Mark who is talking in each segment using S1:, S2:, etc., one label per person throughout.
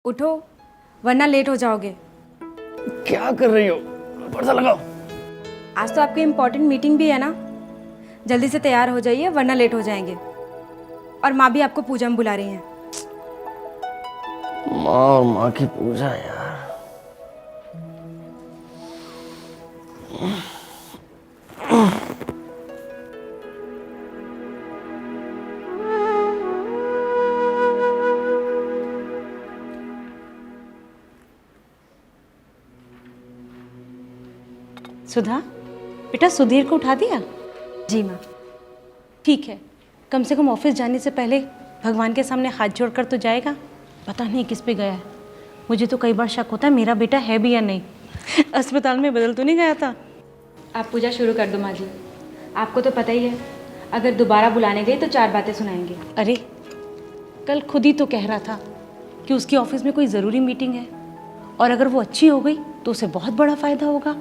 S1: उठो वरना लेट हो जाओगे।
S2: क्या कर रही हो? पर्दा लगाओ।
S1: आज तो आपकी इम्पोर्टेंट मीटिंग भी है ना, जल्दी से तैयार हो जाइए वरना लेट हो जाएंगे। और माँ भी आपको पूजा में बुला रही हैं।
S2: माँ और माँ की पूजा यार।
S3: सुधा, बेटा सुधीर को उठा दिया?
S1: जी माँ।
S3: ठीक है, कम से कम ऑफिस जाने से पहले भगवान के सामने हाथ जोड़कर तो जाएगा। पता नहीं किस पे गया है। मुझे तो कई बार शक होता है मेरा बेटा है भी या नहीं। अस्पताल में बदल तो नहीं गया था?
S1: आप पूजा शुरू कर दो माँ जी। आपको तो पता ही है, अगर दोबारा बुलाने गई तो 4 बातें सुनाएंगे।
S3: अरे कल खुद ही तो कह रहा था कि उसकी ऑफिस में कोई ज़रूरी मीटिंग है और अगर वो अच्छी हो गई तो उसे बहुत बड़ा फ़ायदा होगा।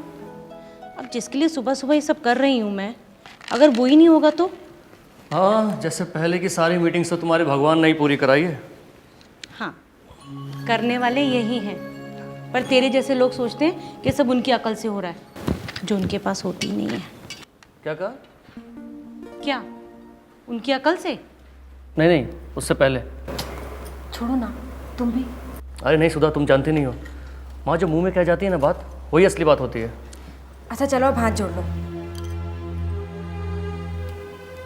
S3: अब जिसके लिए सुबह सुबह ये सब कर रही हूँ मैं, अगर वो ही नहीं होगा तो?
S2: हाँ, जैसे पहले की सारी मीटिंग्स तो तुम्हारे भगवान ने ही पूरी कराई है।
S3: हाँ, करने वाले यही हैं, पर तेरे जैसे लोग सोचते हैं कि सब उनकी अकल से हो रहा है, जो उनके पास होती नहीं है।
S2: क्या कहा?
S3: क्या उनकी अकल से?
S2: नहीं नहीं, उससे पहले।
S1: छोड़ो ना, तुम भी।
S2: अरे नहीं सुधा, तुम जानती नहीं हो, माँ जो मुंह में कह जाती है ना बात, वही असली बात होती है।
S1: अच्छा चलो अब हाथ जोड़ लो,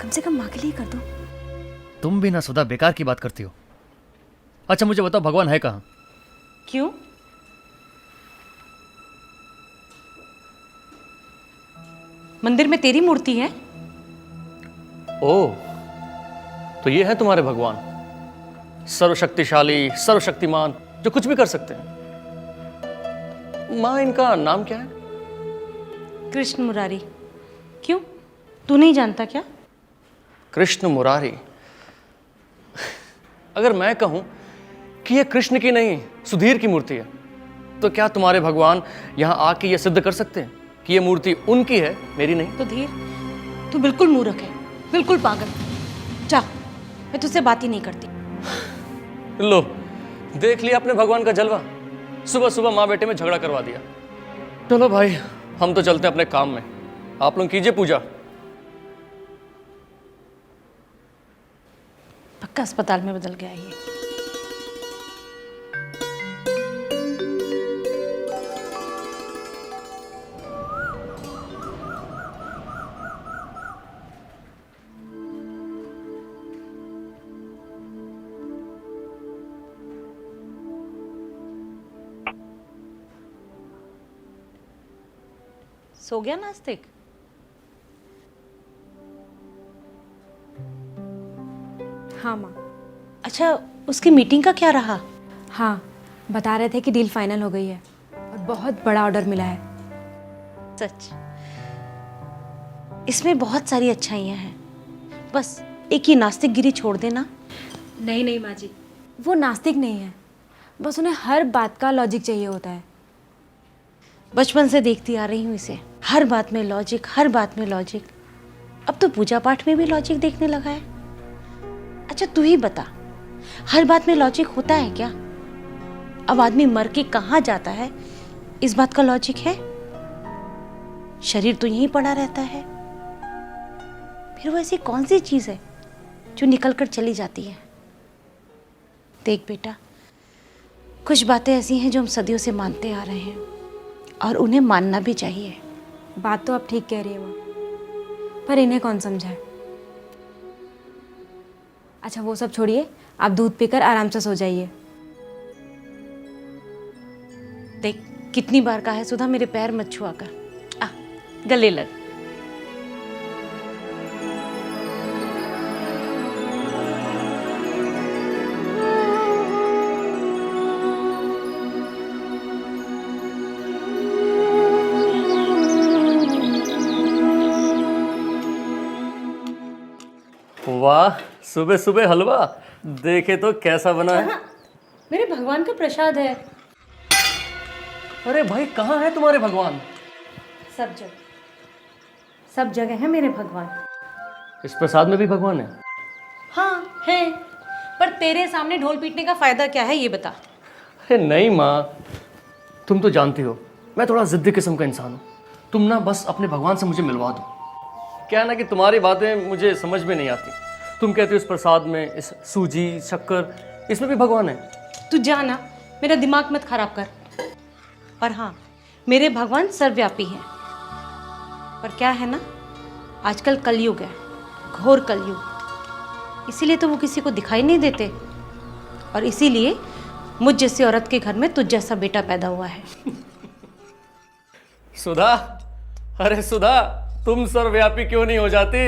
S1: कम से कम माँ के लिए कर दो।
S2: तुम भी ना सुधा बेकार की बात करती हो। अच्छा मुझे बताओ, भगवान है कहाँ?
S3: क्यों? मंदिर में तेरी मूर्ति है?
S2: ओह, तो ये है तुम्हारे भगवान, सर्वशक्तिशाली, सर्वशक्तिमान, जो कुछ भी कर सकते हैं। माँ, इनका नाम क्या है?
S3: कृष्ण मुरारी। क्यों, तू नहीं जानता क्या?
S2: कृष्ण मुरारी। अगर मैं कहूं कि यह कृष्ण की नहीं सुधीर की मूर्ति है, तो क्या तुम्हारे भगवान यहां आके यह सिद्ध कर सकते हैं कि यह मूर्ति उनकी है, मेरी नहीं?
S3: तो धीर, तू बिल्कुल मूर्ख है, बिल्कुल पागल। जा, मैं तुझसे बात ही नहीं करती।
S2: लो, देख लिया अपने भगवान का जलवा। सुबह सुबह माँ बेटे में झगड़ा करवा दिया। चलो भाई, हम तो चलते हैं अपने काम में। आप लोग कीजिए पूजा।
S3: पक्का अस्पताल में बदल गया ये। सो गया नास्तिक?
S1: हाँ माँ।
S3: अच्छा, उसकी मीटिंग का क्या रहा?
S1: हाँ, बता रहे थे कि डील फाइनल हो गई है और बहुत बड़ा ऑर्डर मिला है।
S3: सच? इसमें बहुत सारी अच्छाइयाँ हैं, बस एक ही नास्तिकगिरी छोड़ देना।
S1: नहीं नहीं माँ जी, वो नास्तिक नहीं है, बस उन्हें हर बात का लॉजिक चाहिए होता है।
S3: बचपन से देखती आ रही हूँ इसे, हर बात में लॉजिक, हर बात में लॉजिक। अब तो पूजा पाठ में भी लॉजिक देखने लगा है। अच्छा तू ही बता, हर बात में लॉजिक होता है क्या? अब आदमी मर के कहाँ जाता है, इस बात का लॉजिक है? शरीर तो यहीं पड़ा रहता है। फिर वो ऐसी कौन सी चीज है जो निकल कर चली जाती है? देख बेटा, कुछ बातें ऐसी हैं जो हम सदियों से मानते आ रहे हैं और उन्हें मानना भी चाहिए।
S1: बात तो आप ठीक कह रही है माँ, पर इन्हें कौन समझाए। अच्छा वो सब छोड़िए, आप दूध पीकर आराम से सो जाइए।
S3: देख कितनी बार कहा है सुधा, मेरे पैर मत छुआ कर। आ गले लग।
S2: वाह, सुबह सुबह हलवा देखे तो कैसा बना है।
S3: मेरे भगवान का प्रसाद है।
S2: अरे भाई, कहाँ है तुम्हारे भगवान?
S3: सब जगह है मेरे भगवान।
S2: इस प्रसाद में भी भगवान है?
S3: हाँ है, पर तेरे सामने ढोल पीटने का फायदा क्या है ये बता।
S2: अरे नहीं माँ, तुम तो जानती हो मैं थोड़ा जिद्दी किस्म का इंसान हूँ। तुम ना बस अपने भगवान से मुझे मिलवा दो। क्या है ना कि तुम्हारी बातें मुझे समझ में नहीं आती। तुम कहते हो इस प्रसाद में, इस सूजी शक्कर, इसमें भी भगवान है।
S3: तू जा ना, मेरा दिमाग मत खराब कर। और हाँ, मेरे भगवान सर्वव्यापी हैं। पर क्या है ना, आजकल कलयुग है, घोर कलयुग। इसीलिए तो वो किसी को दिखाई नहीं देते, और इसीलिए मुझ जैसी औरत के घर में तुझ जैसा बेटा पैदा हुआ है।
S2: सुधा, अरे सुधा, तुम सर्वव्यापी क्यों नहीं हो जाती?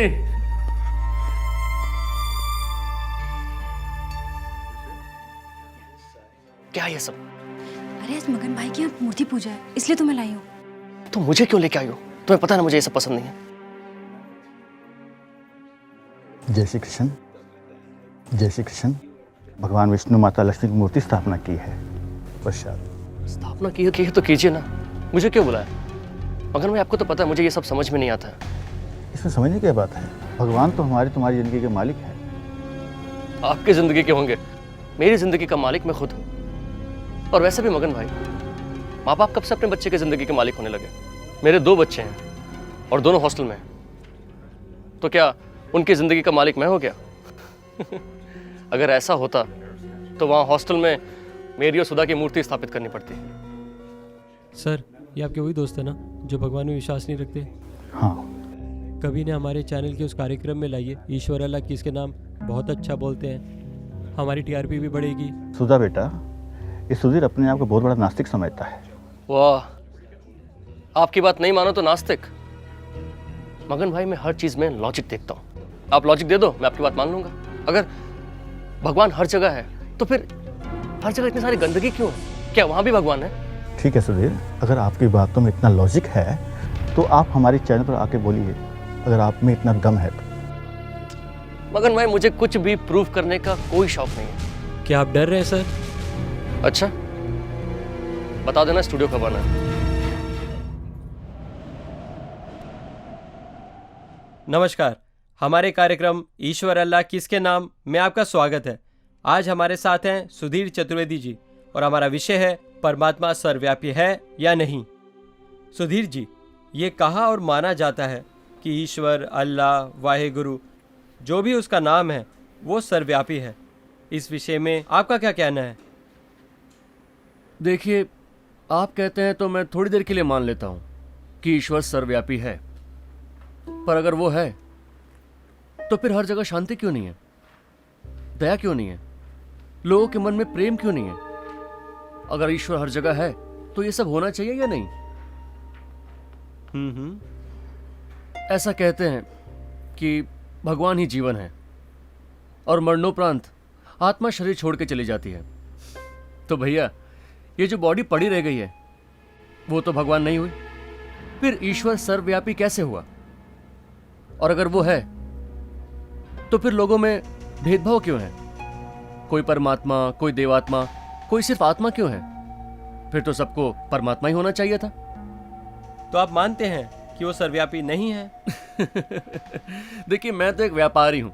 S2: क्या ये सब?
S1: अरे आज मगन भाई की यहाँ मूर्ति पूजा है, इसलिए तो मैं लाई हूँ।
S2: तुम मुझे क्यों लेके आई हो? तुम्हें पता है ना मुझे ये सब पसंद नहीं है।
S4: जय श्री कृष्ण। जय श्री कृष्ण। भगवान विष्णु माता लक्ष्मी की मूर्ति स्थापना की है। प्रसाद
S2: स्थापना की है तो कीजिए ना, मुझे क्यों बुलाया? मगर मैं आपको तो पता है मुझे ये सब समझ में नहीं आता है।
S4: इसमें समझने की बात है, भगवान तो तुम्हारी जिंदगी के मालिक है।
S2: आपकी जिंदगी के होंगे, मेरी जिंदगी का मालिक मैं खुद हूँ। और वैसे भी मगन भाई, माँ बाप कब से अपने बच्चे की जिंदगी के मालिक होने लगे? मेरे 2 बच्चे हैं और दोनों हॉस्टल में हैं। तो क्या उनकी जिंदगी का मालिक मैं हो गया? अगर ऐसा होता तो वहाँ हॉस्टल में मेरी और सुधा की मूर्ति स्थापित करनी पड़ती।
S5: सर, ये आपके वही दोस्त है ना जो भगवान में विश्वास नहीं रखते?
S4: हाँ।
S5: कभी ने हमारे चैनल के उस कार्यक्रम में लाइए, ईश्वर अल्लाह किसके नाम, बहुत अच्छा बोलते हैं, हमारी टीआरपी भी बढ़ेगी।
S4: सुधा बेटा, ये सुधीर अपने आप को बहुत बड़ा नास्तिक समझता है।
S2: वाह, आपकी बात नहीं मानो तो नास्तिक? मगन भाई, मैं हर चीज में लॉजिक देखता हूँ। आप लॉजिक दे दो, मैं आपकी बात मान लूंगा। अगर भगवान हर जगह है तो फिर हर जगह इतनी सारी गंदगी क्यों है? क्या वहां भी भगवान है?
S4: ठीक है सुधीर, अगर आपकी बातों में इतना लॉजिक है तो आप हमारे चैनल पर आके बोलिए, अगर आप में इतना दम है तो।
S2: मगन भाई, मुझे कुछ भी प्रूव करने का कोई शौक नहीं है।
S5: क्या आप डर रहे हैं सर?
S2: अच्छा, बता देना स्टूडियो कब आना है।
S5: नमस्कार, हमारे कार्यक्रम ईश्वर अल्लाह किसके नाम में आपका स्वागत है। आज हमारे साथ हैं सुधीर चतुर्वेदी जी और हमारा विषय है परमात्मा सर्वव्यापी है या नहीं। सुधीर जी, ये कहा और माना जाता है कि ईश्वर, अल्लाह, वाहेगुरु, जो भी उसका नाम है वो सर्वव्यापी है। इस विषय में आपका क्या कहना है?
S2: देखिए, आप कहते हैं तो मैं थोड़ी देर के लिए मान लेता हूं कि ईश्वर सर्वव्यापी है। पर अगर वो है तो फिर हर जगह शांति क्यों नहीं है, दया क्यों नहीं है, लोगों के मन में प्रेम क्यों नहीं है? अगर ईश्वर हर जगह है तो ये सब होना चाहिए या नहीं? ऐसा कहते हैं कि भगवान ही जीवन है और मरणोपरांत आत्मा शरीर छोड़ के चली जाती है। तो भैया, ये जो बॉडी पड़ी रह गई है वो तो भगवान नहीं हुई, फिर ईश्वर सर्वव्यापी कैसे हुआ? और अगर वो है तो फिर लोगों में भेदभाव क्यों है? कोई परमात्मा, कोई देवात्मा, कोई सिर्फ आत्मा क्यों है? फिर तो सबको परमात्मा ही होना चाहिए था।
S5: तो आप मानते हैं कि वो सर्वव्यापी नहीं है?
S2: देखिए, मैं तो एक व्यापारी हूं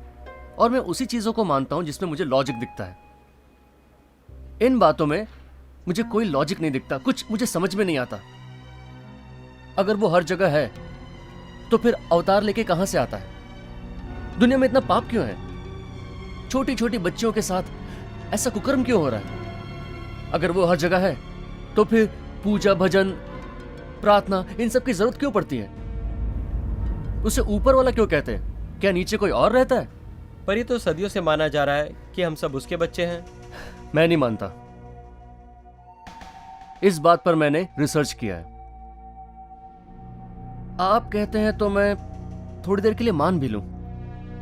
S2: और मैं उसी चीजों को मानता हूं जिसमें मुझे लॉजिक दिखता है। इन बातों में मुझे कोई लॉजिक नहीं दिखता, कुछ मुझे समझ में नहीं आता। अगर वो हर जगह है तो फिर अवतार लेके कहां से आता है? दुनिया में इतना पाप क्यों है? छोटी छोटी बच्चियों के साथ ऐसा कुकर्म क्यों हो रहा है? अगर वो हर जगह है तो फिर पूजा, भजन, प्रार्थना, इन सब की जरूरत क्यों पड़ती है? उसे ऊपर वाला क्यों कहते हैं? क्या नीचे कोई और रहता है?
S5: पर ये तो सदियों से माना जा रहा है कि हम सब उसके बच्चे हैं।
S2: मैं नहीं मानता। इस बात पर मैंने रिसर्च किया है। आप कहते हैं तो मैं थोड़ी देर के लिए मान भी लूं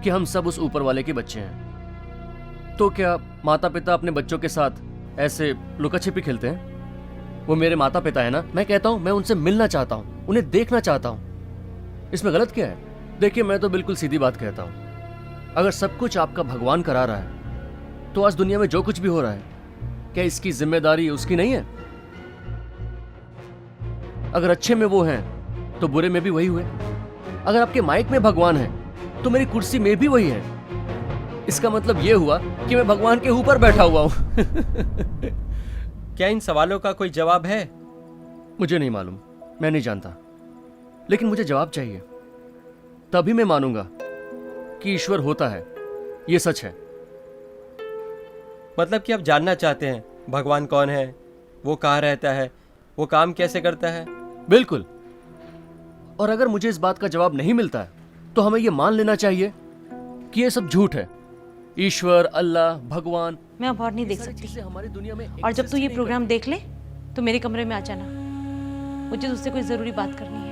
S2: कि हम सब उस ऊपर वाले के बच्चे हैं। तो क्या माता पिता अपने बच्चों के साथ ऐसे लुका छिपी खेलते हैं? वो मेरे माता पिता है ना, मैं कहता हूं मैं उनसे मिलना चाहता हूं, उन्हें देखना चाहता हूं। इसमें गलत क्या है? देखिए, मैं तो बिल्कुल सीधी बात कहता हूं। अगर सब कुछ आपका भगवान करा रहा है तो आज दुनिया में जो कुछ भी हो रहा है, क्या इसकी जिम्मेदारी उसकी नहीं है? अगर अच्छे में वो हैं तो बुरे में भी वही हुए। अगर आपके माइक में भगवान है तो मेरी कुर्सी में भी वही है। इसका मतलब यह हुआ कि मैं भगवान के ऊपर बैठा हुआ हूं।
S5: क्या इन सवालों का कोई जवाब है?
S2: मुझे नहीं मालूम, मैं नहीं जानता, लेकिन मुझे जवाब चाहिए। तभी मैं मानूंगा कि ईश्वर होता है, यह सच है।
S5: मतलब कि आप जानना चाहते हैं भगवान कौन है, वो कहाँ रहता है, वो काम कैसे करता है?
S2: बिल्कुल। और अगर मुझे इस बात का जवाब नहीं मिलता है तो हमें यह मान लेना चाहिए कि यह सब झूठ है। ईश्वर, अल्लाह, भगवान,
S3: मैं अब और नहीं देख
S2: सारी
S3: सकती।
S2: चीजें हमारी दुनिया में
S3: और जब तू ये
S2: exist ही
S3: प्रोग्राम
S2: नहीं
S3: देख ले तो मेरे कमरे में आ जाना, मुझे तुझसे कोई जरूरी बात करनी है।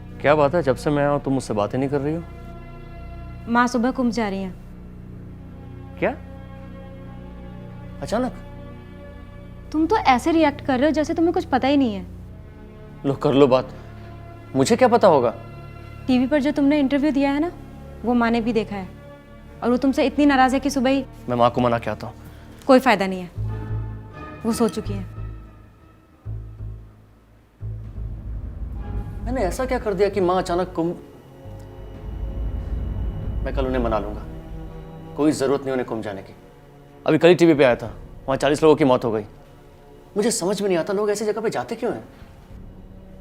S2: करती। क्या बात है, जब से मैं आया हूं तुम मुझसे बातें नहीं कर रही हो?
S1: माँ सुबह कुंभ जा रही हैं।
S2: क्या अचानक?
S1: तुम तो ऐसे रिएक्ट कर रहे हो जैसे तुम्हें कुछ पता ही नहीं है।
S2: लो कर लो बात, मुझे क्या पता होगा?
S1: टीवी पर जो तुमने इंटरव्यू दिया है ना, वो माँ ने भी देखा है और वो तुमसे इतनी नाराज है कि सुबह ही।
S2: मैं माँ को मना के आता हूँ।
S1: कोई फायदा नहीं है, वो सो चुकी है।
S2: मैंने ऐसा क्या कर दिया कि माँ अचानक कुंभ? मैं कल उन्हें मना लूंगा, कोई जरूरत नहीं उन्हें कुंभ जाने की। अभी कल ही टीवी पे आया था, वहां 40 लोगों की मौत हो गई। मुझे समझ में नहीं आता लोग ऐसी जगह पे जाते क्यों हैं।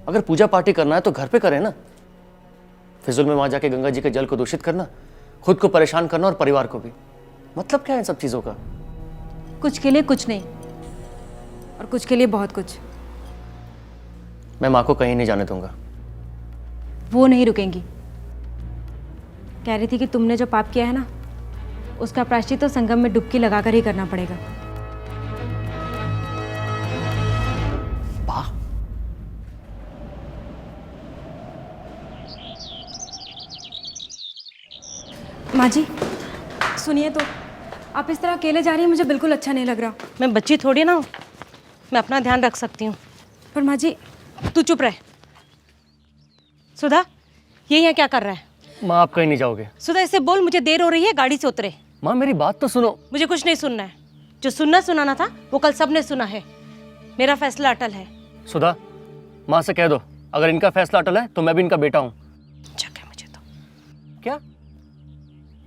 S2: अगर पूजा पार्टी करना है तो घर पे करें ना। फिजूल में वहां जाके गंगा जी के जल को दूषित करना, खुद को परेशान करना और परिवार को भी। मतलब क्या है इन सब चीजों का?
S1: कुछ के लिए कुछ नहीं और कुछ के लिए बहुत कुछ।
S2: मैं माँ को कहीं नहीं जाने दूंगा।
S1: वो नहीं रुकेंगी। कह रही थी कि तुमने जो पाप किया है ना, उसका प्रायश्चित तो संगम में डुबकी लगाकर ही करना पड़ेगा।
S2: वाह,
S1: माँ जी सुनिए तो, आप इस तरह अकेले जा रही हैं, मुझे बिल्कुल अच्छा नहीं लग रहा।
S3: मैं बच्ची थोड़ी ना हूँ, मैं अपना ध्यान रख सकती हूँ।
S1: पर माँ जी।
S3: तू चुप रह। सुधा, ये यहाँ क्या कर रहा है?
S2: माँ आप कहीं नहीं जाओगे।
S3: सुधा, इससे बोल मुझे देर हो रही है, गाड़ी से उतरे।
S2: माँ मेरी बात तो सुनो।
S3: मुझे कुछ नहीं सुनना है। जो सुनाना था वो कल सबने सुना है। मेरा फैसला अटल है।
S2: सुधा, माँ से कह दो अगर इनका फैसला अटल है तो मैं भी इनका बेटा हूँ।
S3: शक है मुझे तो।
S2: क्या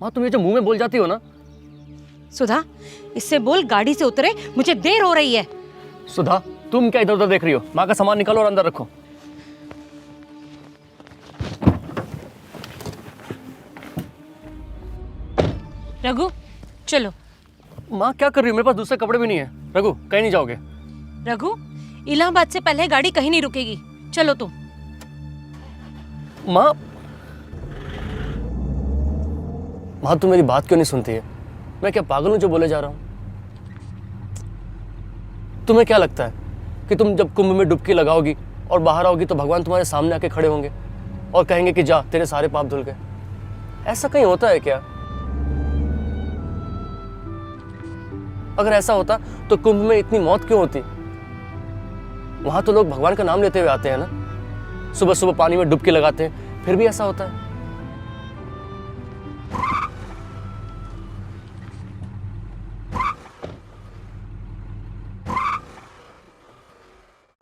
S2: माँ, तुम ये जो मुंह में बोल जाती हो ना।
S3: सुधा, इससे बोल गाड़ी से उतरे, मुझे देर हो रही है।
S2: सुधा, तुम क्या इधर उधर देख रही हो? माँ का सामान निकालो और अंदर रखो।
S3: रघु, चलो।
S2: माँ क्या कर रही हो? मेरे पास दूसरे कपड़े भी नहीं है। रघु, कहीं नहीं जाओगे?
S3: रघु, इलाहाबाद से पहले गाड़ी कहीं नहीं रुकेगी, चलो तुम।
S2: माँ, माँ तुम मेरी बात क्यों नहीं सुनती है? मैं क्या पागल हूँ जो बोले जा रहा हूँ? तुम्हें क्या लगता है कि तुम जब कुंभ में डुबकी लगाओगी और बाहर आओगी तो भगवान तुम्हारे सामने आके खड़े होंगे और कहेंगे कि जा तेरे सारे पाप धुल गए? ऐसा कहीं होता है क्या? अगर ऐसा होता तो कुंभ में इतनी मौत क्यों होती? वहां तो लोग भगवान का नाम लेते हुए आते हैं ना, सुबह सुबह पानी में डुबकी लगाते हैं, फिर भी ऐसा होता है।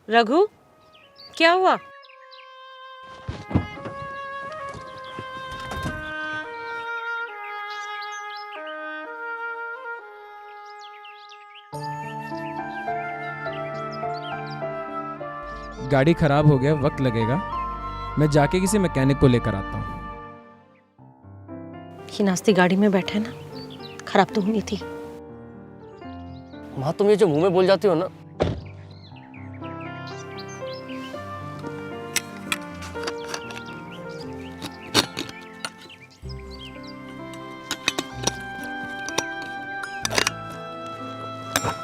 S3: रघु, क्या हुआ?
S6: गाड़ी खराब हो गया, वक्त लगेगा। मैं जाके किसी मैकेनिक को लेकर आता हूँ।
S3: ये नास्ती गाड़ी में बैठा है ना, खराब तो होनी थी।
S2: माँ तुम ये जो मुंह में बोल जाती हो ना,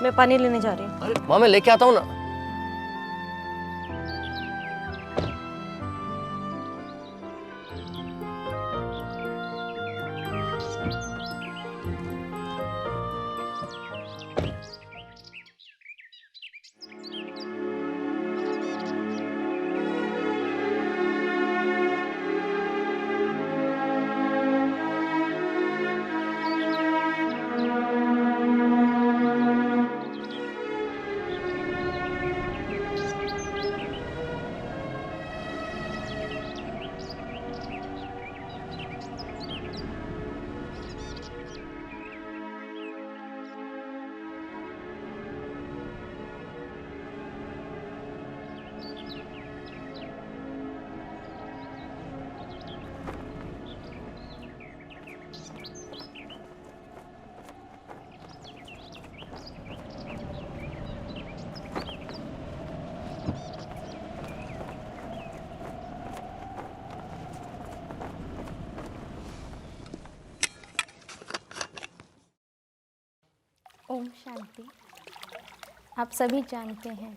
S1: मैं पानी लेने जा रही हूँ।
S2: अरे माँ मैं लेके आता हूँ ना।
S7: ओम शांति। आप सभी जानते हैं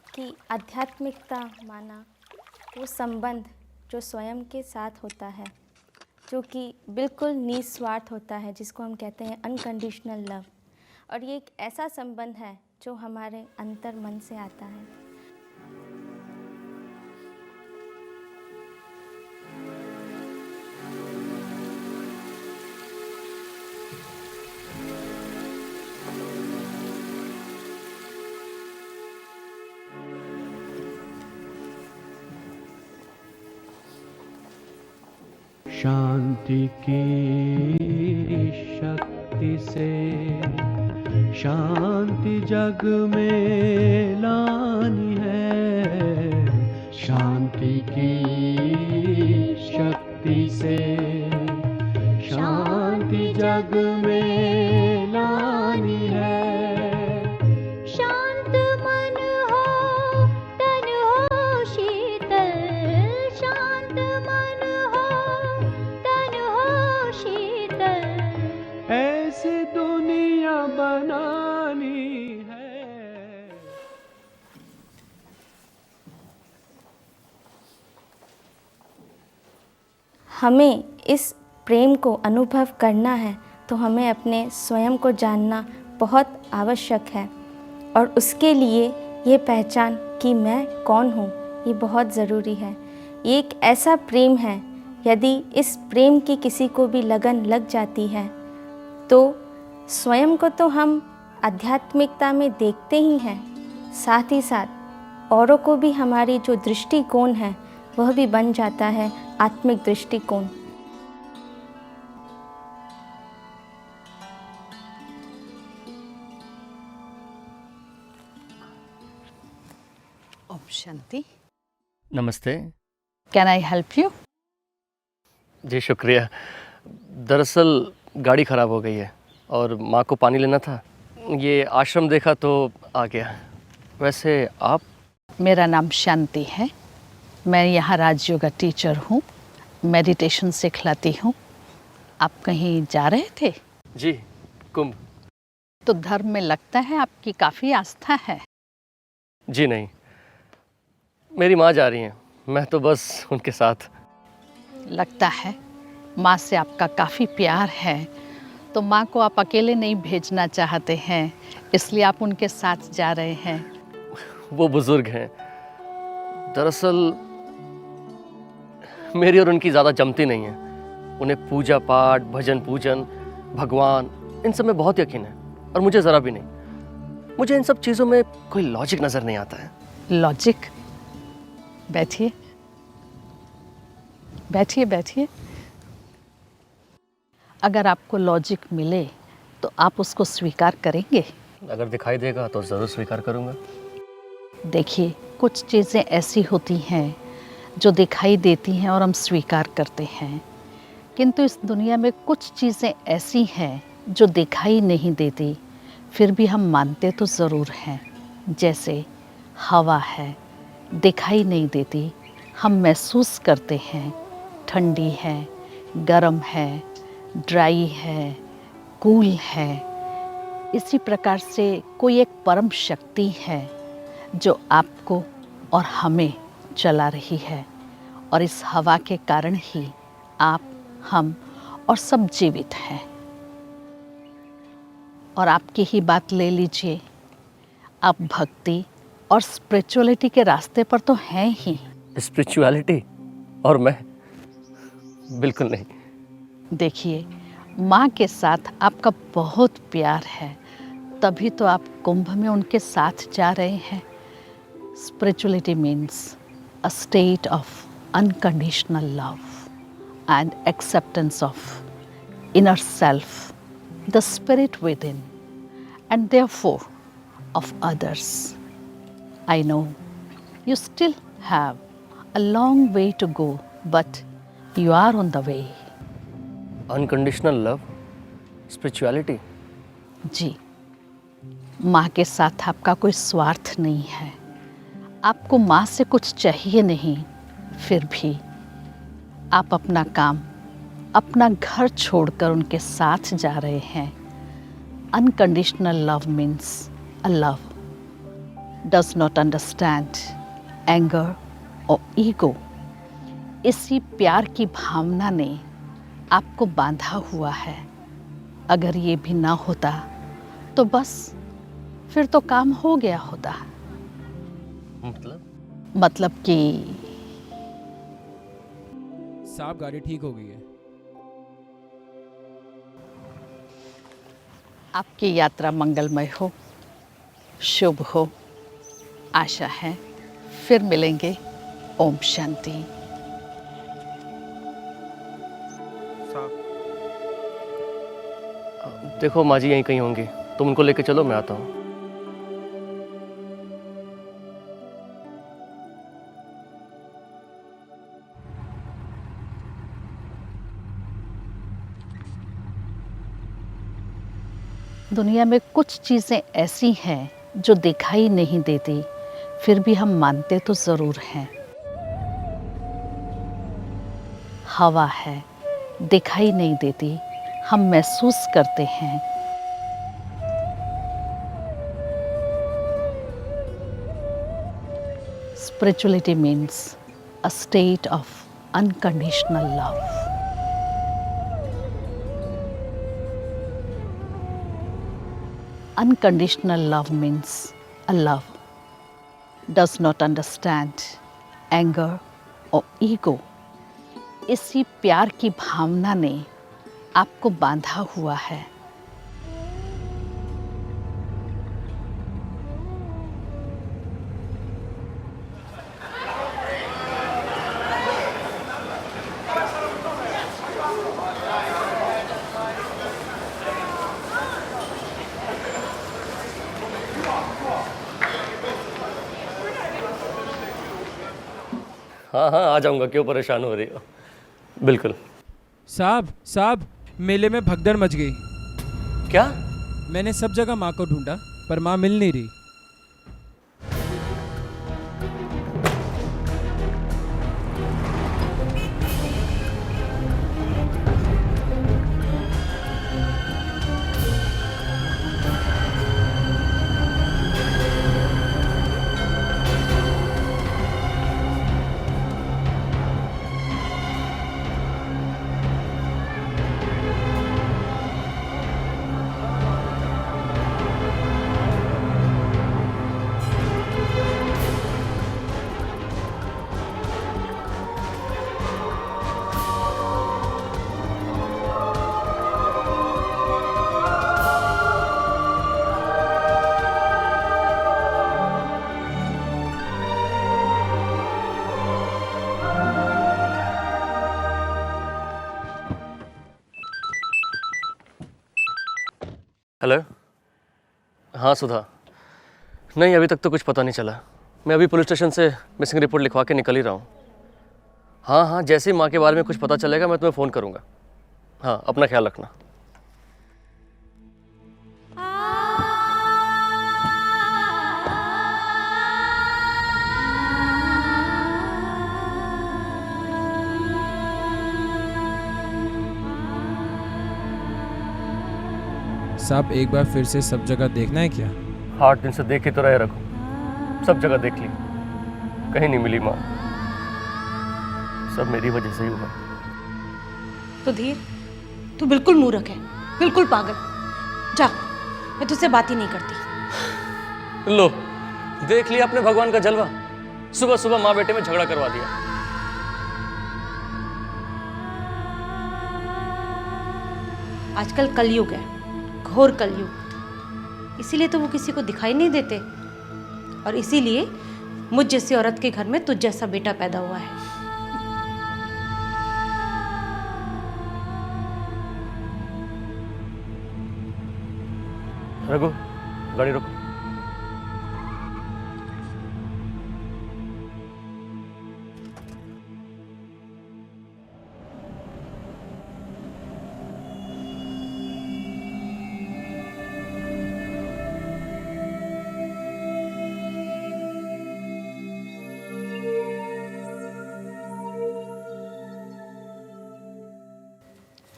S7: कि आध्यात्मिकता माना वो संबंध जो स्वयं के साथ होता है, जो कि बिल्कुल निस्वार्थ होता है, जिसको हम कहते हैं अनकंडीशनल लव। और ये एक ऐसा संबंध है जो हमारे अंतर मन से आता है।
S8: शांति की शक्ति से शांति जग में लानी है। शांति की शक्ति से शांति जग में लानी है।
S7: शांत मन हो तन हो शीतल, शांत मन हो तन हो शीतल।
S8: ऐसी दुनिया बनानी है।
S7: हमें इस प्रेम को अनुभव करना है तो हमें अपने स्वयं को जानना बहुत आवश्यक है। और उसके लिए ये पहचान कि मैं कौन हूँ, ये बहुत ज़रूरी है। ये एक ऐसा प्रेम है, यदि इस प्रेम की किसी को भी लगन लग जाती है तो स्वयं को तो हम आध्यात्मिकता में देखते ही हैं, साथ ही साथ औरों को भी हमारी जो दृष्टिकोण है वह भी बन जाता है आत्मिक दृष्टिकोण।
S9: ओम शांति।
S2: नमस्ते।
S9: Can I help you?
S2: जी शुक्रिया। दरअसल गाड़ी ख़राब हो गई है और माँ को पानी लेना था। ये आश्रम देखा तो आ गया। वैसे आप?
S9: मेरा नाम शांति है। मैं यहाँ राज योगा टीचर हूँ, मेडिटेशन सिखलाती हूँ। आप कहीं जा रहे थे?
S2: जी, कुंभ।
S9: तो धर्म में लगता है आपकी काफ़ी आस्था है।
S2: जी नहीं, मेरी माँ जा रही हैं, मैं तो बस उनके साथ।
S9: लगता है माँ से आपका काफ़ी प्यार है, तो माँ को आप अकेले नहीं भेजना चाहते हैं, इसलिए आप उनके साथ जा रहे हैं।
S2: वो बुज़ुर्ग हैं। दरअसल मेरी और उनकी ज़्यादा जमती नहीं है। उन्हें पूजा पाठ, भजन पूजन, भगवान, इन सब में बहुत यकीन है और मुझे ज़रा भी नहीं। मुझे इन सब चीज़ों में कोई लॉजिक नज़र नहीं आता है।
S9: लॉजिक? बैठिए बैठिए बैठिए। अगर आपको लॉजिक मिले तो आप उसको स्वीकार करेंगे?
S2: अगर दिखाई देगा तो ज़रूर स्वीकार करूँगा।
S9: देखिए, कुछ चीज़ें ऐसी होती हैं जो दिखाई देती हैं और हम स्वीकार करते हैं, किंतु इस दुनिया में कुछ चीज़ें ऐसी हैं जो दिखाई नहीं देती, फिर भी हम मानते तो ज़रूर हैं। जैसे हवा है, दिखाई नहीं देती, हम महसूस करते हैं। ठंडी है, गर्म है, ड्राई है, कूल है। इसी प्रकार से कोई एक परम शक्ति है जो आपको और हमें चला रही है, और इस हवा के कारण ही आप, हम और सब जीवित हैं। और आपकी ही बात ले लीजिए, आप भक्ति और स्पिरिचुअलिटी के रास्ते पर तो हैं ही।
S2: स्पिरिचुअलिटी और मैं? बिल्कुल नहीं।
S9: देखिए, माँ के साथ आपका बहुत प्यार है, तभी तो आप कुंभ में उनके साथ जा रहे हैं। Spirituality means a state of unconditional love and acceptance of inner self, the spirit with in, and therefore of others. I know you still have a long way to go, but you are on the way.
S2: Unconditional love, spirituality.
S9: जी, माँ के साथ आपका कोई स्वार्थ नहीं है। आपको माँ से कुछ चाहिए नहीं, फिर भी आप अपना काम, अपना घर छोड़कर उनके साथ जा रहे हैं। Unconditional love means a love does not understand anger or ego. इसी प्यार की भावना ने आपको बांधा हुआ है। अगर ये भी ना होता तो बस फिर तो काम हो गया होता। मतलब कि
S6: साहब गाड़ी ठीक हो गई है।
S9: आपकी यात्रा मंगलमय हो, शुभ हो। आशा है फिर मिलेंगे। ओम शांति।
S2: देखो माँ जी यहीं कहीं होंगी, तुम उनको लेके चलो, मैं आता हूँ।
S9: दुनिया में कुछ चीज़ें ऐसी हैं जो दिखाई नहीं देती, फिर भी हम मानते तो ज़रूर हैं। हवा है, दिखाई नहीं देती, हम महसूस करते हैं। Spirituality means a state of unconditional love. Unconditional love means a love does not understand anger or ego. इसी प्यार की भावना ने आपको बांधा हुआ है।
S2: हाँ हाँ आ जाऊंगा, क्यों परेशान हो रही हो? बिल्कुल।
S6: साहब मेले में भगदड़ मच गई।
S2: क्या?
S6: मैंने सब जगह माँ को ढूंढा पर माँ मिल नहीं रही।
S2: हेलो। हाँ सुधा, नहीं अभी तक तो कुछ पता नहीं चला। मैं अभी पुलिस स्टेशन से मिसिंग रिपोर्ट लिखवा के निकल ही रहा हूँ। हाँ हाँ, जैसे ही माँ के बारे में कुछ पता चलेगा मैं तुम्हें फ़ोन करूँगा। हाँ, अपना ख्याल रखना।
S6: हिसाब एक बार फिर से सब जगह देखना है क्या?
S2: 8 दिन से देखे तो रहे रघु, सब जगह देख ली, कहीं नहीं मिली माँ। सब मेरी वजह से ही हुआ।
S3: तो धीर, तू बिल्कुल मूर्ख है, बिल्कुल पागल। जा, मैं तुझसे बात ही नहीं करती।
S2: लो, देख लिया अपने भगवान का जलवा। सुबह सुबह माँ बेटे में झगड़ा करवा दिया।
S3: आजकल कलयुग है, घोर कलयुग। इसीलिए तो वो किसी को दिखाई नहीं देते, और इसीलिए मुझ जैसी औरत के घर में तुझ जैसा बेटा पैदा हुआ है।
S2: रघु, गाड़ी रोको।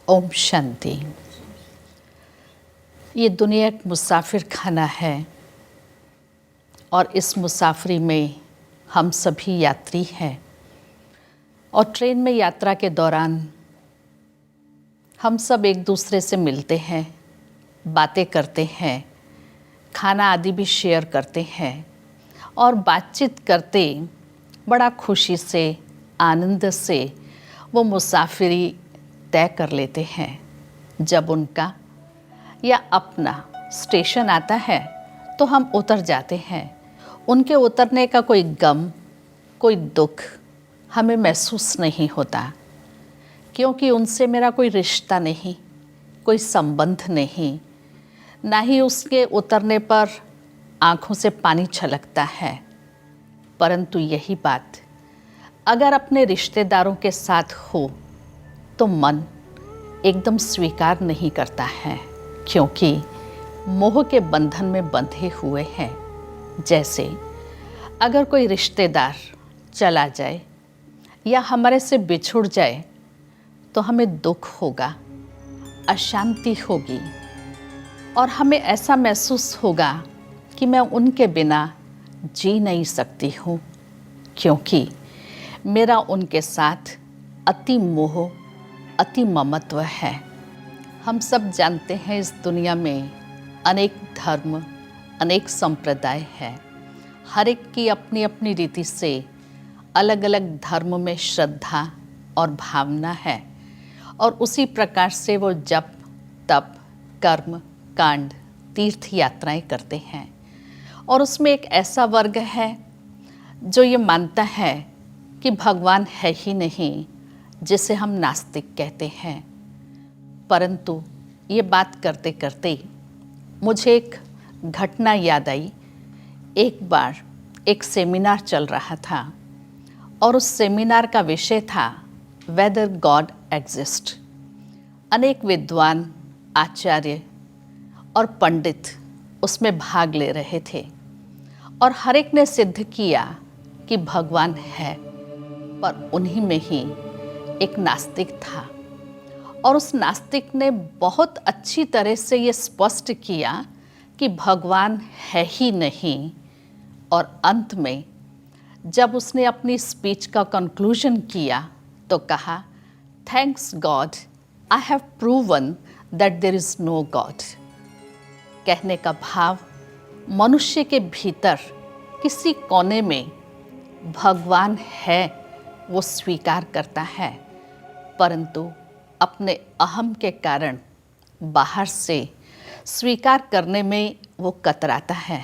S9: ओम शांति। ये दुनिया एक मुसाफिर खाना है और इस मुसाफरी में हम सभी यात्री हैं। और ट्रेन में यात्रा के दौरान हम सब एक दूसरे से मिलते हैं, बातें करते हैं, खाना आदि भी शेयर करते हैं और बातचीत करते बड़ा खुशी से, आनंद से वो मुसाफिरी तय कर लेते हैं। जब उनका या अपना स्टेशन आता है तो हम उतर जाते हैं। उनके उतरने का कोई गम, कोई दुख हमें महसूस नहीं होता, क्योंकि उनसे मेरा कोई रिश्ता नहीं, कोई संबंध नहीं। ना ही उसके उतरने पर आँखों से पानी छलकता है। परंतु यही बात अगर अपने रिश्तेदारों के साथ हो तो मन एकदम स्वीकार नहीं करता है, क्योंकि मोह के बंधन में बंधे हुए हैं। जैसे अगर कोई रिश्तेदार चला जाए या हमारे से बिछुड़ जाए तो हमें दुख होगा, अशांति होगी और हमें ऐसा महसूस होगा कि मैं उनके बिना जी नहीं सकती हूँ, क्योंकि मेरा उनके साथ अति मोह, अति ममत्व है। हम सब जानते हैं इस दुनिया में अनेक धर्म, अनेक संप्रदाय हैं। हर एक की अपनी अपनी रीति से अलग अलग धर्म में श्रद्धा और भावना है, और उसी प्रकार से वो जप, तप, कर्म, कांड, तीर्थ यात्राएं करते हैं। और उसमें एक ऐसा वर्ग है जो ये मानता है कि भगवान है ही नहीं, जिसे हम नास्तिक कहते हैं। परंतु ये बात करते करते मुझे एक घटना याद आई। एक बार एक सेमिनार चल रहा था और उस सेमिनार का विषय था वेदर गॉड एग्जिस्ट। अनेक विद्वान, आचार्य और पंडित उसमें भाग ले रहे थे और हर एक ने सिद्ध किया कि भगवान है, पर उन्हीं में ही एक नास्तिक था। और उस नास्तिक ने बहुत अच्छी तरह से ये स्पष्ट किया कि भगवान है ही नहीं। और अंत में जब उसने अपनी स्पीच का कंक्लूजन किया तो कहा, thanks God, I have proven that there is no God. कहने का भाव, मनुष्य के भीतर किसी कोने में भगवान है, वो स्वीकार करता है, परंतु अपने अहम के कारण बाहर से स्वीकार करने में वो कतराता है।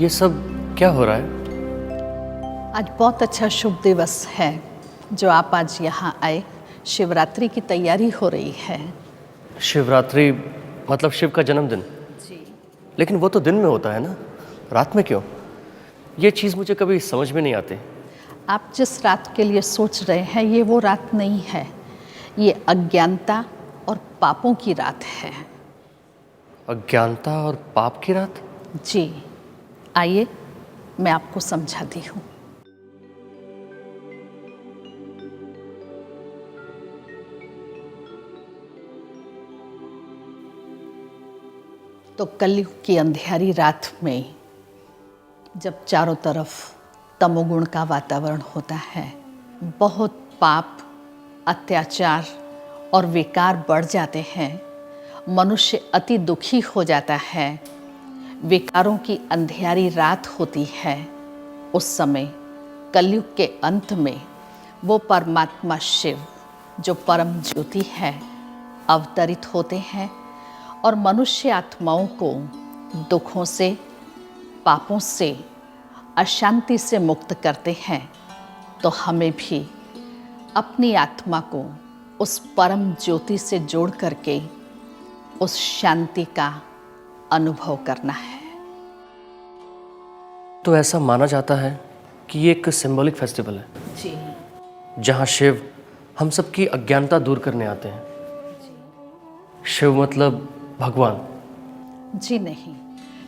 S2: ये सब क्या हो रहा है?
S9: आज बहुत अच्छा शुभ दिवस है जो आप आज यहाँ आए। शिवरात्रि की तैयारी हो रही है।
S2: शिवरात्रि मतलब शिव का जन्मदिन?
S9: जी।
S2: लेकिन वो तो दिन में होता है ना, रात में क्यों? ये चीज़ मुझे कभी समझ में नहीं आती।
S9: आप जिस रात के लिए सोच रहे हैं ये वो रात नहीं है, ये अज्ञानता और पापों की रात है।
S2: अज्ञानता और पाप की रात?
S9: जी, आइए मैं आपको समझाती हूँ। तो कलयुग की अंधेरी रात में जब चारों तरफ तमोगुण का वातावरण होता है, बहुत पाप, अत्याचार और विकार बढ़ जाते हैं, मनुष्य अति दुखी हो जाता है, विकारों की अंधेरी रात होती है। उस समय कलयुग के अंत में वो परमात्मा शिव जो परम ज्योति है अवतरित होते हैं और मनुष्य आत्माओं को दुखों से, पापों से, अशांति से मुक्त करते हैं। तो हमें भी अपनी आत्मा को उस परम ज्योति से जोड़ करके उस शांति का अनुभव करना है।
S2: तो ऐसा माना जाता है कि ये एक सिंबॉलिक फेस्टिवल है
S9: जी।
S2: जहाँ शिव हम सबकी अज्ञानता दूर करने आते हैं। शिव मतलब भगवान?
S9: जी नहीं,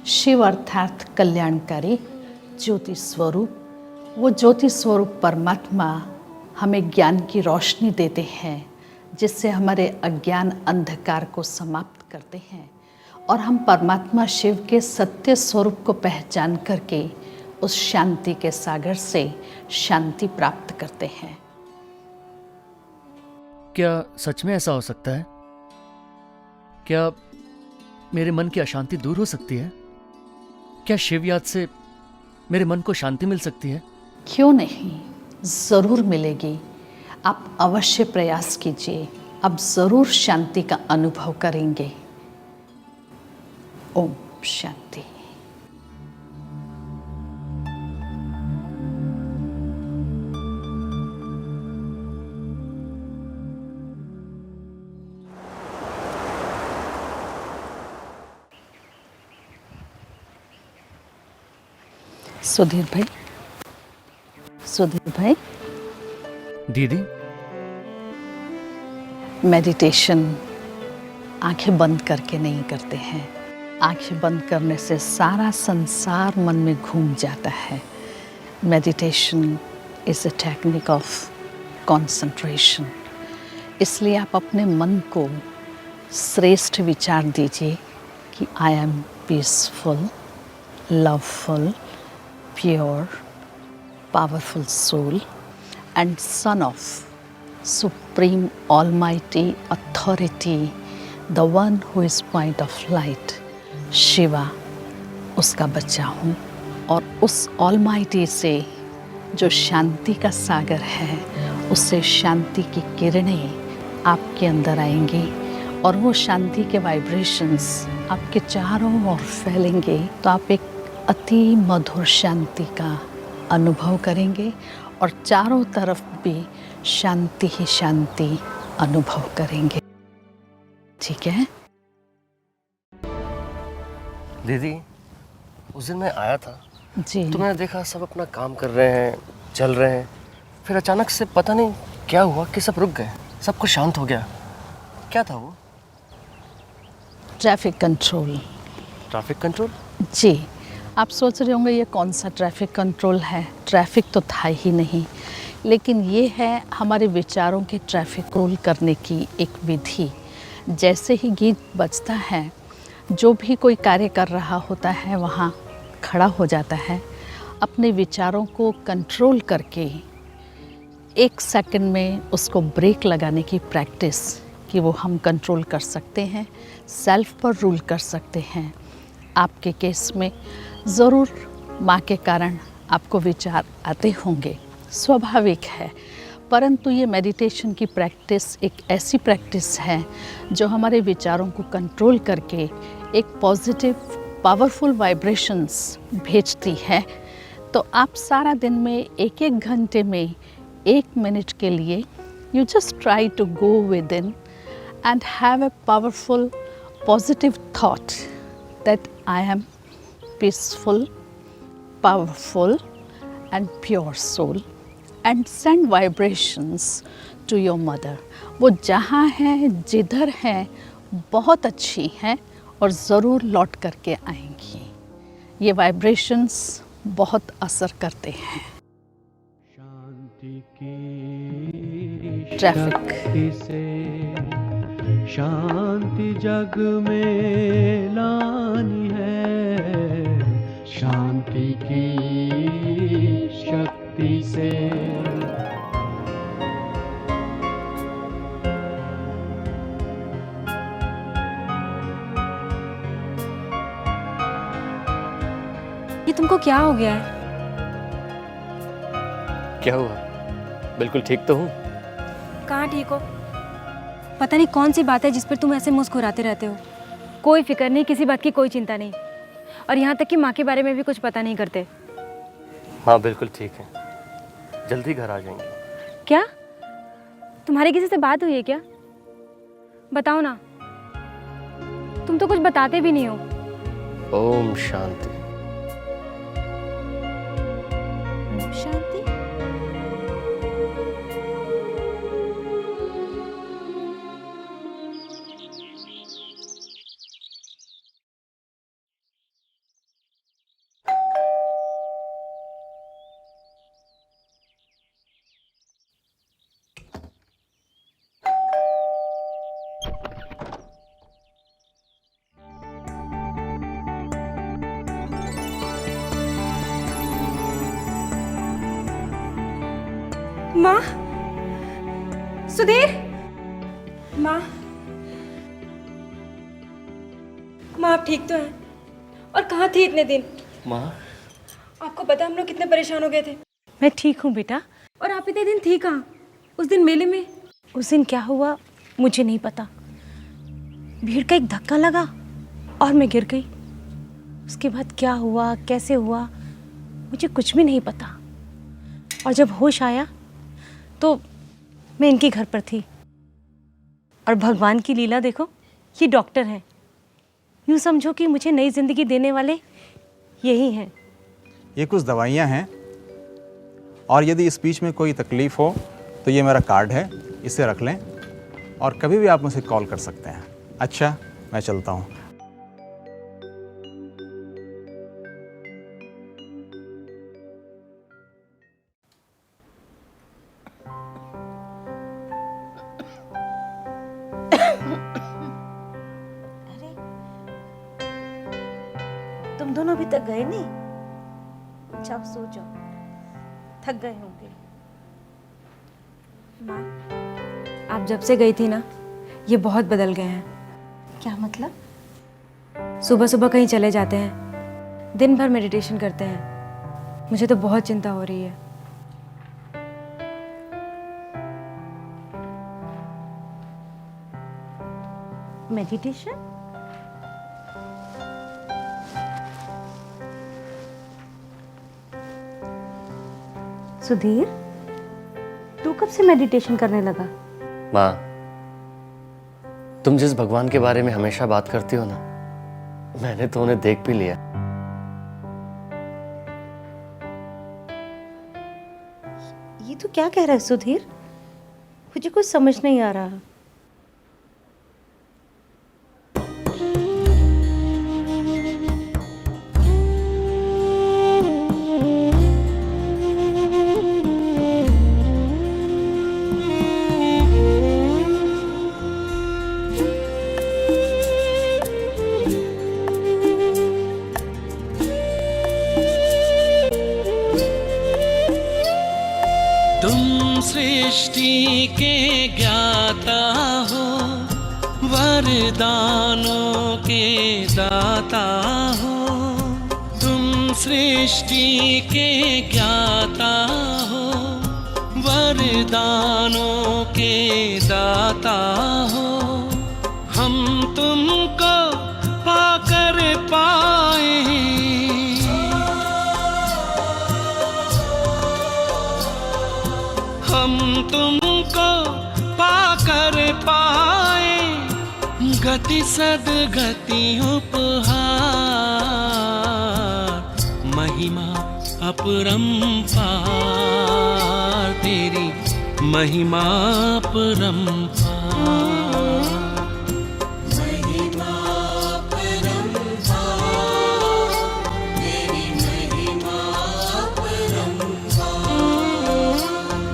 S9: शिव अर्थात कल्याणकारी ज्योति स्वरूप। वो ज्योति स्वरूप परमात्मा हमें ज्ञान की रोशनी देते हैं जिससे हमारे अज्ञान अंधकार को समाप्त करते हैं और हम परमात्मा शिव के सत्य स्वरूप को पहचान करके उस शांति के सागर से शांति प्राप्त करते हैं।
S2: क्या सच में ऐसा हो सकता है? क्या मेरे मन की अशांति दूर हो सकती है? क्या शिव याद से मेरे मन को शांति मिल सकती है?
S9: क्यों नहीं, ज़रूर मिलेगी। आप अवश्य प्रयास कीजिए, आप ज़रूर शांति का अनुभव करेंगे। ओम शांति। सुधीर भाई,
S2: दीदी,
S9: मेडिटेशन आंखें बंद करके नहीं करते हैं। आंखें बंद करने से सारा संसार मन में घूम जाता है। Meditation is a technique of concentration. इसलिए आप अपने मन को श्रेष्ठ विचार दीजिए कि आई am peaceful, loveful, pure, powerful soul and son of supreme almighty authority, the one who is point of light, Shiva उसका बच्चा हूँ। और उस ऑलमाइटी से जो शांति का सागर है, उससे शांति की किरणें आपके अंदर आएंगी और वो शांति के वाइब्रेशंस आपके चारों ओर फैलेंगे। तो आप एक अति मधुर शांति का अनुभव करेंगे और चारों तरफ भी शांति ही शांति अनुभव करेंगे। ठीक है
S2: दीदी, उस दिन मैं आया था
S9: जी।
S2: तो मैंने देखा सब अपना काम कर रहे हैं, चल रहे हैं, फिर अचानक से पता नहीं क्या हुआ कि सब रुक गए, सब कुछ शांत हो गया। क्या था वो?
S9: Traffic control.
S2: Traffic control?
S9: जी। आप सोच रहे होंगे ये कौन सा ट्रैफिक कंट्रोल है, ट्रैफिक तो था ही नहीं, लेकिन ये है हमारे विचारों के ट्रैफिक कंट्रोल करने की एक विधि। जैसे ही गीत बजता है, जो भी कोई कार्य कर रहा होता है वहाँ खड़ा हो जाता है, अपने विचारों को कंट्रोल करके 1 सेकंड में उसको ब्रेक लगाने की प्रैक्टिस कि वो हम कंट्रोल कर सकते हैं, सेल्फ पर रूल कर सकते हैं। आपके केस में ज़रूर माँ के कारण आपको विचार आते होंगे, स्वाभाविक है, परंतु ये मेडिटेशन की प्रैक्टिस एक ऐसी प्रैक्टिस है जो हमारे विचारों को कंट्रोल करके एक पॉजिटिव पावरफुल वाइब्रेशंस भेजती है। तो आप सारा दिन में एक एक घंटे में 1 मिनट के लिए you just try to go within and have a powerful positive thought that I am peaceful, powerful and pure soul and send vibrations to your mother। वो जहाँ हैं, जिधर हैं, बहुत अच्छी हैं और ज़रूर लौट करके आएंगी। ये वाइब्रेशंस बहुत असर करते हैं।
S8: शांति की
S9: ट्रैफिक
S8: शक्ति से शांति जग में लानी है, शांति की शक्ति से।
S1: ये तुमको क्या हो गया है?
S2: क्या हुआ? बिल्कुल ठीक तो हूँ।
S1: कहाँ ठीक हो? पता नहीं कौन सी बात है जिस पर तुम ऐसे मुस्कुराते रहते हो। कोई फिक्र नहीं, किसी बात की कोई चिंता नहीं, और यहाँ तक कि माँ के बारे में भी कुछ पता नहीं करते।
S2: हाँ बिल्कुल ठीक है, जल्दी घर आ जाएंगे।
S1: क्या तुम्हारी किसी से बात हुई है क्या? बताओ ना, तुम तो कुछ बताते भी नहीं हो।
S2: ओम शांति।
S1: शांति? माँ, सुधीर, माँ, माँ आप ठीक तो हैं? और कहाँ थी इतने दिन?
S2: माँ,
S1: आपको पता हम लोग कितने परेशान हो गए थे।
S3: मैं ठीक हूँ बेटा।
S1: और आप इतने दिन थी कहाँ? उस दिन मेले में?
S3: उस दिन क्या हुआ मुझे नहीं पता। भीड़ का एक धक्का लगा और मैं गिर गई। उसके बाद क्या हुआ, कैसे हुआ, मुझे कुछ भी नहीं पता। और जब होश आया तो मैं इनके घर पर थी। और भगवान की लीला देखो, ये डॉक्टर हैं। यूँ समझो कि मुझे नई जिंदगी देने वाले यही हैं।
S10: ये कुछ दवाइयाँ हैं, और यदि इस बीच में कोई तकलीफ़ हो तो ये मेरा कार्ड है, इसे रख लें और कभी भी आप मुझे कॉल कर सकते हैं। अच्छा, मैं चलता हूँ।
S3: तुम दोनों अभी तक गए नहीं? अच्छा, सो जाओ, थक गए होंगे।
S1: माँ, आप जब से गई थी ना, ये बहुत बदल गए हैं।
S3: क्या मतलब?
S1: सुबह सुबह कहीं चले जाते हैं, दिन भर मेडिटेशन करते हैं। मुझे तो बहुत चिंता हो रही है।
S3: मेडिटेशन? सुधीर, तू कब से मेडिटेशन करने लगा?
S2: माँ, तुम जिस भगवान के बारे में हमेशा बात करती हो ना, मैंने तो उन्हें देख भी लिया।
S3: ये तो क्या कह रहा है सुधीर? मुझे कुछ समझ नहीं आ रहा।
S8: तुम सृष्टि के ज्ञाता हो, वरदानों के दाता हो। तुम सृष्टि के ज्ञाता हो, वरदानों के दाता हो। हम तुमको पाकर पाए हम तुमको पाकर पाए गति सदगति उपहार, महिमा अपरंपार तेरी महिमा अपरंपार।
S11: महिमा अपरंपार तेरी महिमा अपरंपार।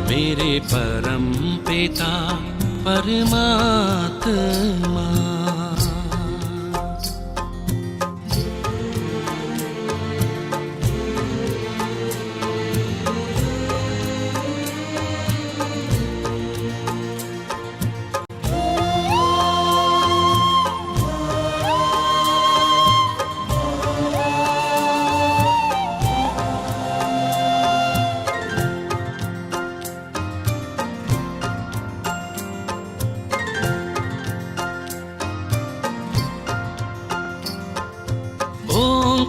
S8: मेरे परम पिता परमात्मा,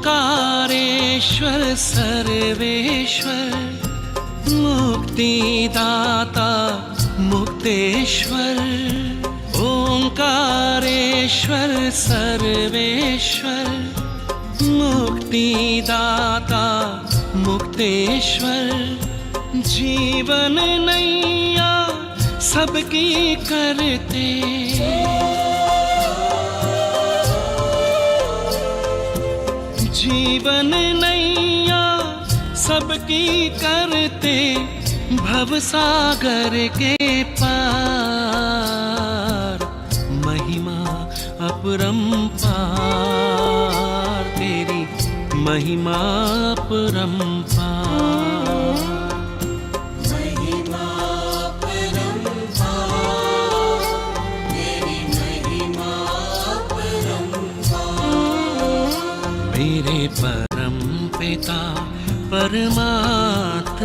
S8: ओंकारेश्वर सर्वेश्वर मुक्तिदाता मुक्तेश्वर। ओंकारेश्वर सर्वेश्वर मुक्तिदाता मुक्तेश्वर। जीवन नैया सबकी करते, जीवन नैया सबकी करते, भवसागर के पार। महिमा अपरंपार तेरी महिमा अपरंपार।
S11: महिमा अपरंपार तेरी महिमा अपरंपार।
S8: मेरे परम पिता परमात्मा,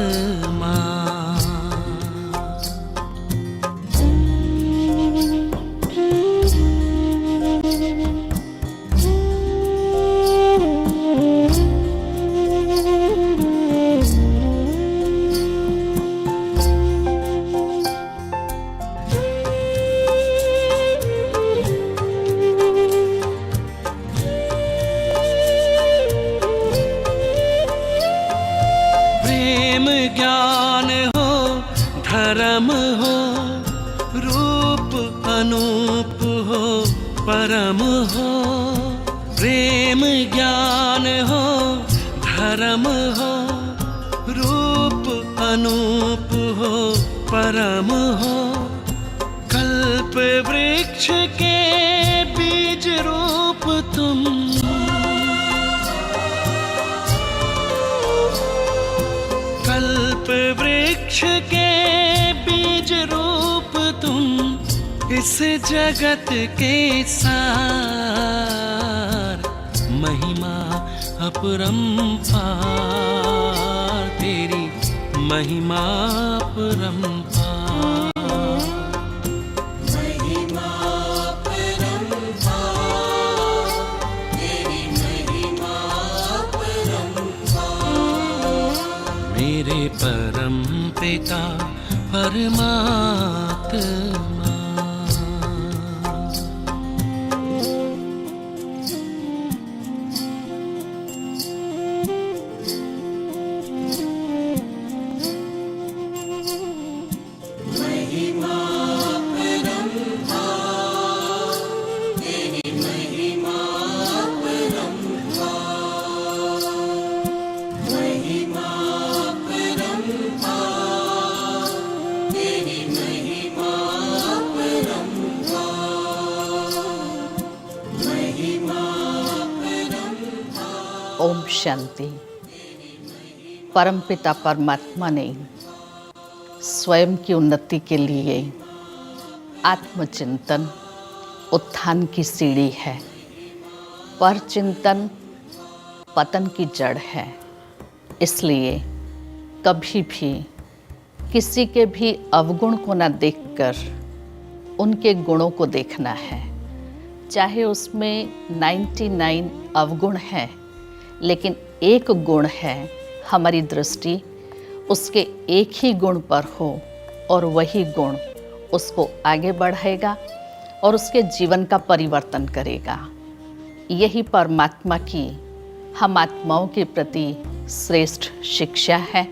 S8: ज्ञान हो धर्म हो रूप अनूप हो परम हो। प्रेम ज्ञान हो धर्म हो रूप अनूप हो परम हो। कल्प वृक्ष के बीज रूप तुम, कल्प वृक्ष के बीज रूप तुम। इस जगत के सार, महिमा अपरंपार तेरी महिमा अपरंपार।
S11: महिमा अपरंपार तेरी महिमा अपरंपार।
S8: मेरे परम पिता परमात्मा,
S11: महिमा अपरंपार तेरी महिमा अपरंपार। महिमा अपरंपार तेरी महिमा अपरंपार। महिमा अपरंपार।
S9: ओम शांति। परमपिता परमात्मा ने स्वयं की उन्नति के लिए आत्मचिंतन उत्थान की सीढ़ी है, पर चिंतन पतन की जड़ है। इसलिए कभी भी किसी के भी अवगुण को न देखकर उनके गुणों को देखना है। चाहे उसमें 99 अवगुण हैं, लेकिन एक गुण है, हमारी दृष्टि उसके एक ही गुण पर हो और वही गुण उसको आगे बढ़ाएगा और उसके जीवन का परिवर्तन करेगा। यही परमात्मा की हम आत्माओं के प्रति श्रेष्ठ शिक्षा है,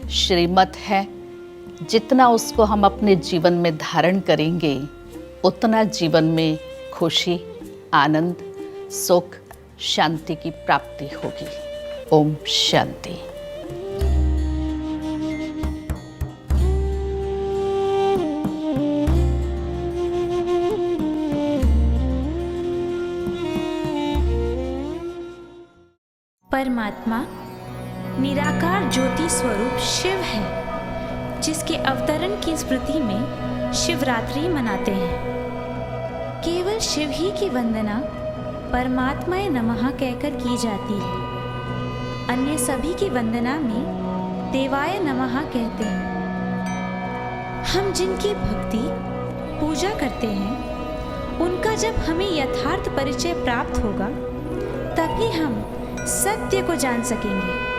S9: श्रीमत है। जितना उसको हम अपने जीवन में धारण करेंगे उतना जीवन में खुशी, आनंद, सुख, शांति की प्राप्ति होगी। ओम शांति।
S12: परमात्मा निराकार ज्योति स्वरूप शिव है, जिसके अवतरण की स्मृति में शिवरात्रि मनाते हैं। केवल शिव ही की वंदना परमात्माय नमः कहकर की जाती है। अन्य सभी की वंदना में देवाय नमः कहते हैं। हम जिनकी भक्ति पूजा करते हैं, उनका जब हमें यथार्थ परिचय प्राप्त होगा, तभी हम सत्य को जान सकेंगे।